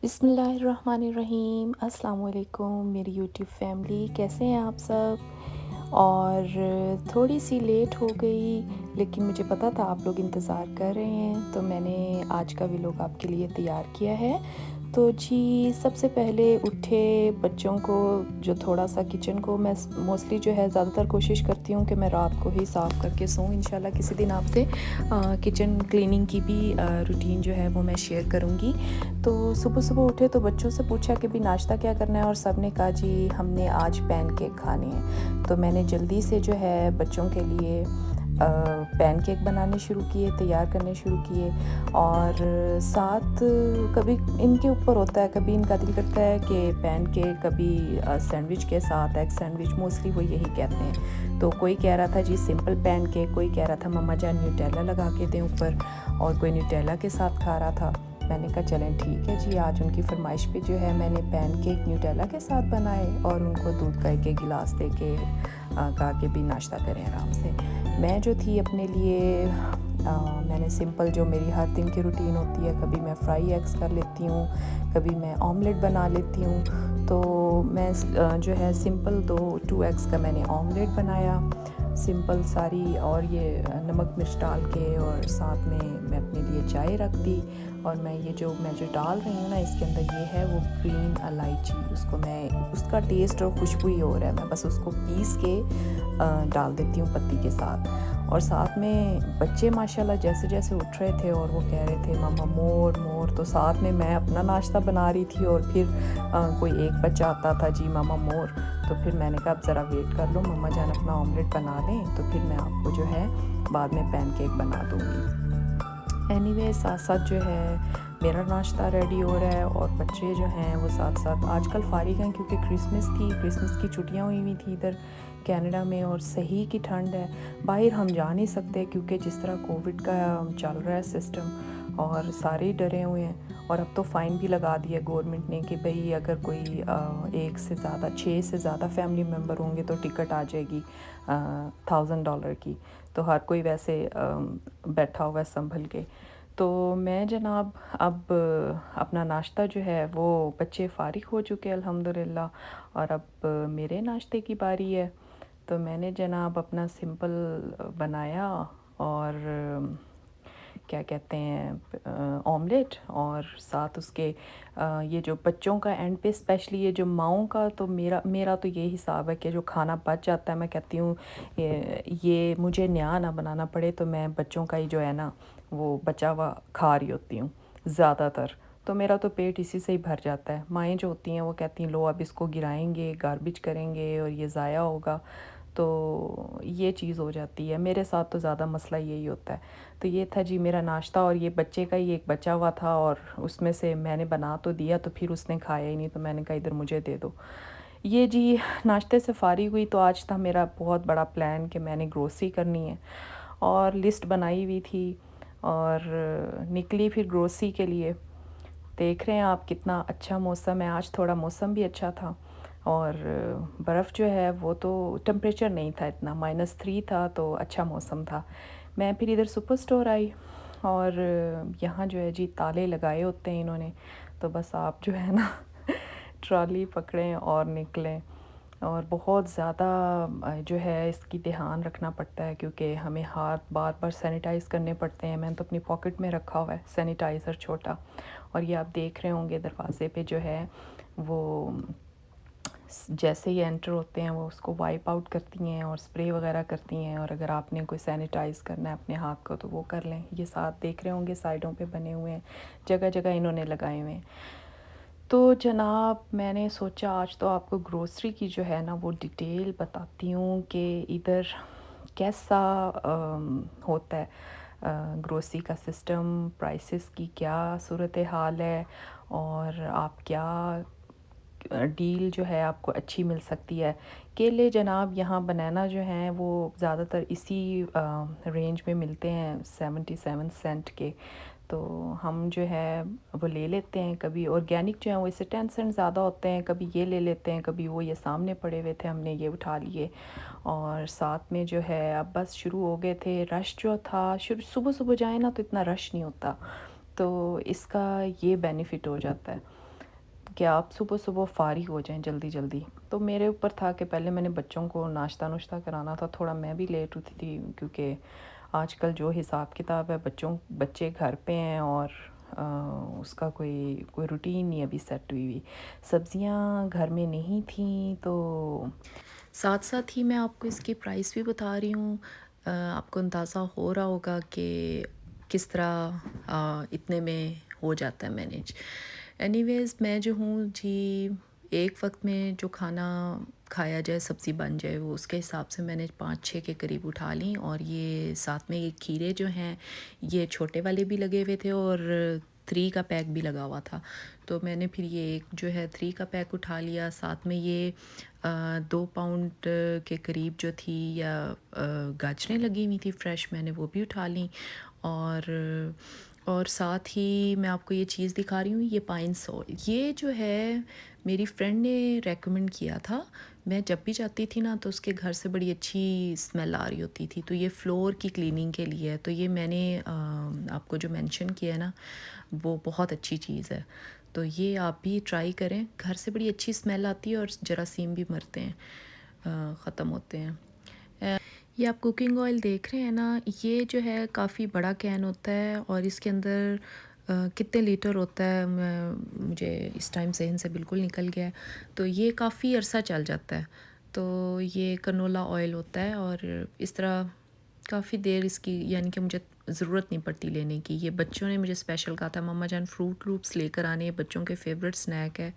बिस्मिल्लाहिर्रहमानिर्रहीम अस्सलाम वालेकुम मेरी यूट्यूब फैमिली, कैसे हैं आप सब। और थोड़ी सी लेट हो गई, लेकिन मुझे पता था आप लोग इंतज़ार कर रहे हैं, तो मैंने आज का व्लॉग आपके लिए तैयार किया है। तो जी, सबसे पहले उठे बच्चों को, जो थोड़ा सा किचन को मैं मोस्टली जो है ज़्यादातर कोशिश करती हूँ कि मैं रात को ही साफ़ करके सोऊं। इंशाल्लाह किसी दिन आपसे किचन क्लीनिंग की भी रूटीन जो है वो मैं शेयर करूँगी। तो सुबह सुबह उठे तो बच्चों से पूछा कि भी नाश्ता क्या करना है, और सब ने कहा जी हमने आज पैनकेक खाने हैं। तो मैंने जल्दी से जो है बच्चों के लिए पैनकेक बनाने शुरू किए, तैयार करने शुरू किए। और साथ कभी इनके ऊपर होता है, कभी इनका दिल करता है कि पैनकेक, कभी सैंडविच के साथ एग सैंडविच, मोस्टली वो यही कहते हैं। तो कोई कह रहा था जी सिंपल पैनकेक, कोई कह रहा था मम्मा जान न्यूटेला लगा के दें ऊपर, और कोई न्यूटेला के साथ खा रहा था। मैंने कहा चलें ठीक है जी, आज उनकी फरमाइश पे जो है मैंने पैनकेक न्यूटेला के साथ बनाए, और उनको दूध का एक गिलास दे के कहा कि भी नाश्ता करें आराम से। मैं जो थी अपने लिए मैंने सिंपल जो मेरी हर दिन की रूटीन होती है, कभी मैं फ्राई एग्स कर लेती हूँ, कभी मैं ऑमलेट बना लेती हूँ। तो मैं जो है सिंपल 2 एग्स का मैंने ऑमलेट बनाया, सिंपल सारी, और ये नमक मिर्च डाल के, और साथ में मैं अपने लिए चाय रख दी। और मैं जो डाल रही हूँ ना, इसके अंदर ये है वो ग्रीन इलायची, उसको मैं, उसका टेस्ट और खुशबू ही हो रहा है, मैं बस उसको पीस के डाल देती हूँ पत्ती के साथ। और साथ में बच्चे माशाल्लाह जैसे जैसे उठ रहे थे और वो कह रहे थे मम्मा मोर मोर, तो साथ में मैं अपना नाश्ता बना रही थी, और फिर कोई एक बच्चा आता था जी मम्मा मोर। तो फिर मैंने कहा अब ज़रा वेट कर लो, मम्मा जान अपना ऑमलेट बना लें, तो फिर मैं आपको जो है बाद में पैनकेक बना दूँगी। एनीवे साथ साथ जो है मेरा नाश्ता रेडी हो रहा है, और बच्चे जो हैं वो साथ साथ आजकल फ़ारिग हैं, क्योंकि क्रिसमस की छुट्टियां हुई थी इधर कनाडा में, और सही की ठंड है। बाहर हम जा नहीं सकते, क्योंकि जिस तरह कोविड का चल रहा है सिस्टम, और सारे ही डरे हुए हैं। और अब तो फ़ाइन भी लगा दिया गवर्नमेंट ने कि भाई अगर कोई एक से ज़्यादा 6 से ज़्यादा फैमिली मेम्बर होंगे तो टिकट आ जाएगी $1000 की। तो हर कोई वैसे बैठा हुआ है संभल के। तो मैं जनाब अब अपना नाश्ता जो है वो, बच्चे फ़ारिग हो चुके हैं अल्हम्दुलिल्लाह, और अब मेरे नाश्ते की बारी है। तो मैंने जनाब अपना सिंपल बनाया, और क्या कहते हैं ऑमलेट, और साथ उसके ये जो बच्चों का एंड पे स्पेशली ये जो माओं का, तो मेरा मेरा तो ये हिसाब है कि जो खाना बच जाता है, मैं कहती हूँ ये मुझे नया ना बनाना पड़े, तो मैं बच्चों का ही जो है ना वो बचा हुआ खा रही होती हूँ ज़्यादातर। तो मेरा तो पेट इसी से ही भर जाता है। माएँ जो होती हैं वो कहती हैं लो अब इसको गिराएंगे, गार्बेज करेंगे, और ये ज़ाया होगा। तो ये चीज़ हो जाती है, मेरे साथ तो ज़्यादा मसला यही होता है। तो ये था जी मेरा नाश्ता, और ये बच्चे का ही एक बचा हुआ था, और उसमें से मैंने बना तो दिया, तो फिर उसने खाया ही नहीं, तो मैंने कहा इधर मुझे दे दो। ये जी नाश्ते से फ़ारिग हुई, तो आज था मेरा बहुत बड़ा प्लान कि मैंने ग्रोसरी करनी है, और लिस्ट बनाई हुई थी, और निकली फिर ग्रोसरी के लिए। देख रहे हैं आप कितना अच्छा मौसम है, आज थोड़ा मौसम भी अच्छा था, और बर्फ़ जो है वो तो टेम्परेचर नहीं था इतना, -3 था, तो अच्छा मौसम था। मैं फिर इधर सुपर स्टोर आई, और यहाँ जो है जी ताले लगाए होते हैं इन्होंने, तो बस आप जो है ना ट्रॉली पकड़ें और निकलें। और बहुत ज़्यादा जो है इसकी ध्यान रखना पड़ता है, क्योंकि हमें हाथ बार बार सैनिटाइज़ करने पड़ते हैं। मैंने तो अपनी पॉकेट में रखा हुआ है सैनिटाइज़र छोटा, और ये आप देख रहे होंगे दरवाज़े पे जो है वो जैसे ही एंटर होते हैं वो उसको वाइप आउट करती हैं और स्प्रे वगैरह करती हैं, और अगर आपने कोई सैनिटाइज़ करना है अपने हाथ को तो वो कर लें। ये साथ देख रहे होंगे साइडों पे बने हुए हैं, जगह जगह इन्होंने लगाए हुए हैं। तो जनाब मैंने सोचा आज तो आपको ग्रोसरी की जो है ना वो डिटेल बताती हूँ कि इधर कैसा होता है ग्रोसरी का सिस्टम, प्राइसेस की क्या सूरत हाल है, और आप क्या डील जो है आपको अच्छी मिल सकती है। केले जनाब यहाँ बनाना जो हैं वो ज़्यादातर इसी रेंज में मिलते हैं, 77 सेंट के। तो हम जो है वो ले लेते हैं, कभी ऑर्गेनिक जो है वो इससे 10 सेंट ज़्यादा होते हैं, कभी ये ले लेते हैं, कभी वो, ये सामने पड़े हुए थे हमने ये उठा लिए। और साथ में जो है अब बस शुरू हो गए थे, रश जो था शुरू सुबह सुबह जाए ना तो इतना रश नहीं होता, तो इसका ये बेनिफिट हो जाता है। कि आप सुबह-सुबह फ़ारिग हो जाएँ जल्दी-जल्दी। तो मेरे ऊपर था कि पहले मैंने बच्चों को नाश्ता-नुश्ता कराना था, थोड़ा मैं भी लेट उठी थी क्योंकि आजकल जो हिसाब-किताब है बच्चे घर पे हैं और अ, उसका कोई कोई रूटीन नहीं अभी सेट हुई हुई। सब्ज़ियाँ घर में नहीं थीं तो साथ-साथ ही मैं आपको इसकी प्राइस भी बता रही हूँ। आपको अंदाज़ा हो रहा होगा कि किस तरह इतने में हो जाता है मैनेज। एनीवेज़ मैं जो हूँ जी, एक वक़्त में जो खाना खाया जाए, सब्ज़ी बन जाए, वो उसके हिसाब से मैंने 5-6 के करीब उठा ली और ये साथ में ये खीरे जो हैं, ये छोटे वाले भी लगे हुए थे और 3 का पैक भी लगा हुआ था। तो मैंने फिर ये एक जो है 3 का पैक उठा लिया, साथ में ये 2 पाउंड के करीब जो थी या गाजरें लगी हुई थी फ्रेश, मैंने वो भी उठा लीं। और साथ ही मैं आपको ये चीज़ दिखा रही हूँ, ये पाइन सॉल्ट, ये जो है मेरी फ्रेंड ने रेकमेंड किया था। मैं जब भी जाती थी ना तो उसके घर से बड़ी अच्छी स्मेल आ रही होती थी, तो ये फ्लोर की क्लीनिंग के लिए है। तो ये मैंने आपको जो मेंशन किया है ना, वो बहुत अच्छी चीज़ है। तो ये आप भी ट्राई करें, घर से बड़ी अच्छी स्मेल आती है और जरासीम भी मरते हैं, ख़त्म होते हैं। ये आप कुकिंग ऑयल देख रहे हैं ना, ये जो है काफ़ी बड़ा कैन होता है और इसके अंदर कितने लीटर होता है, मुझे इस टाइम ज़हन से बिल्कुल निकल गया है। तो ये काफ़ी अरसा चल जाता है। तो ये कनोला ऑयल होता है और इस तरह काफ़ी देर इसकी, यानी कि मुझे ज़रूरत नहीं पड़ती लेने की। ये बच्चों ने मुझे स्पेशल कहा था, मम्मा जान फ्रूट लूप्स लेकर आने, ये बच्चों के फेवरेट स्नैक है।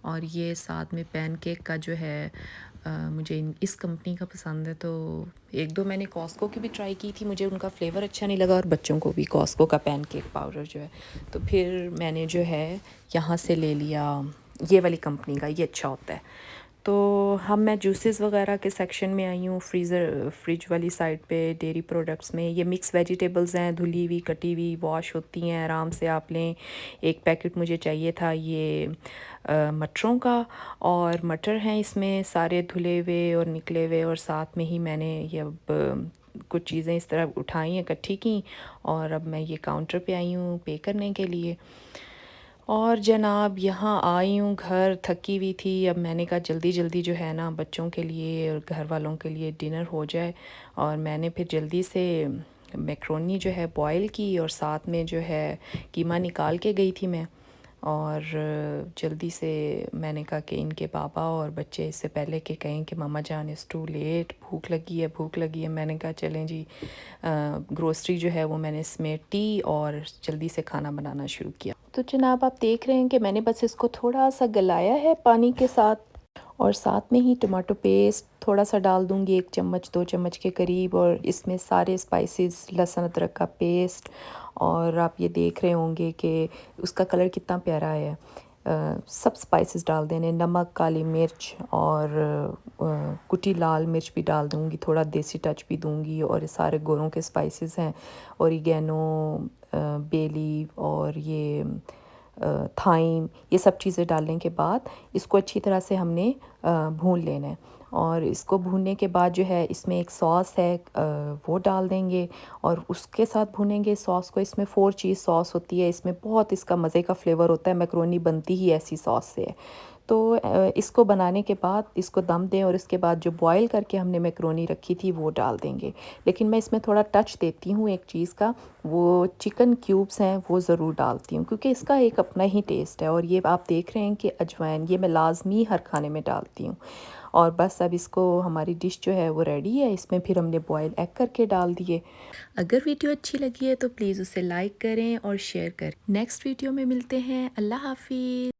और ये साथ में पैनकेक का जो है, मुझे इस कंपनी का पसंद है। तो एक दो मैंने कॉस्को की भी ट्राई की थी, मुझे उनका फ्लेवर अच्छा नहीं लगा और बच्चों को भी कॉस्को का पैनकेक पाउडर जो है, तो फिर मैंने जो है यहाँ से ले लिया, ये वाली कंपनी का, ये अच्छा होता है। तो हम मैं जूसेस वगैरह के सेक्शन में आई हूँ, फ्रिज वाली साइड पे डेयरी प्रोडक्ट्स में। ये मिक्स वेजिटेबल्स हैं, धुली हुई कटी हुई वॉश होती हैं, आराम से आप लें। एक पैकेट मुझे चाहिए था ये मटरों का, और मटर हैं इसमें सारे धुले हुए और निकले हुए, और साथ में ही मैंने ये अब कुछ चीज़ें इस तरह उठाई हैं, इकट्ठी की, और अब मैं ये काउंटर पे आई हूँ पे करने के लिए। और जनाब यहाँ आई हूँ घर, थकी हुई थी। अब मैंने कहा जल्दी जल्दी जो है ना बच्चों के लिए और घर वालों के लिए डिनर हो जाए, और मैंने फिर जल्दी से मैक्रोनी जो है बॉयल की, और साथ में जो है कीमा निकाल के गई थी मैं। और जल्दी से मैंने कहा कि इनके पापा और बच्चे इससे पहले कि कहें कि मामा जान इज़ टू लेट, भूख लगी है भूख लगी है, मैंने कहा चलें जी, ग्रोसरी जो है वो मैंने समेटी और जल्दी से खाना बनाना शुरू किया। तो जनाब आप देख रहे हैं कि मैंने बस इसको थोड़ा सा गलाया है पानी के साथ, और साथ में ही टमाटो पेस्ट थोड़ा सा डाल दूँगी, 1 चम्मच 2 चम्मच के करीब, और इसमें सारे स्पाइसेस, लहसुन अदरक का पेस्ट। और आप ये देख रहे होंगे कि उसका कलर कितना प्यारा है। सब स्पाइसेस डाल देने, नमक, काली मिर्च और कुटी लाल मिर्च भी डाल दूँगी, थोड़ा देसी टच भी दूँगी, और ये सारे गोरों के स्पाइसेस हैं, ओरिगेनो, बे लीफ और ये थाइम, ये सब चीज़ें डालने के बाद इसको अच्छी तरह से हमने भून लेना है। और इसको भूनने के बाद जो है इसमें एक सॉस है, वो डाल देंगे और उसके साथ भूनेंगे सॉस को। इसमें 4 चीज़ सॉस होती है, इसमें बहुत इसका मज़े का फ्लेवर होता है, मैकरोनी बनती ही ऐसी सॉस से है। तो इसको बनाने के बाद इसको दम दें, और इसके बाद जो बॉयल करके हमने मैकरोनी रखी थी वो डाल देंगे। लेकिन मैं इसमें थोड़ा टच देती हूँ एक चीज़ का, वो चिकन क्यूब्स हैं वो ज़रूर डालती हूँ, क्योंकि इसका एक अपना ही टेस्ट है। और ये आप देख रहे हैं कि अजवाइन, ये मैं लाजमी हर खाने में डालती हूँ। और बस अब इसको, हमारी डिश जो है वो रेडी है। इसमें फिर हमने बॉयल एग करके डाल दिए। अगर वीडियो अच्छी लगी है तो प्लीज़ उसे लाइक करें और शेयर करें। नेक्स्ट वीडियो में मिलते हैं। अल्लाह हाफिज़।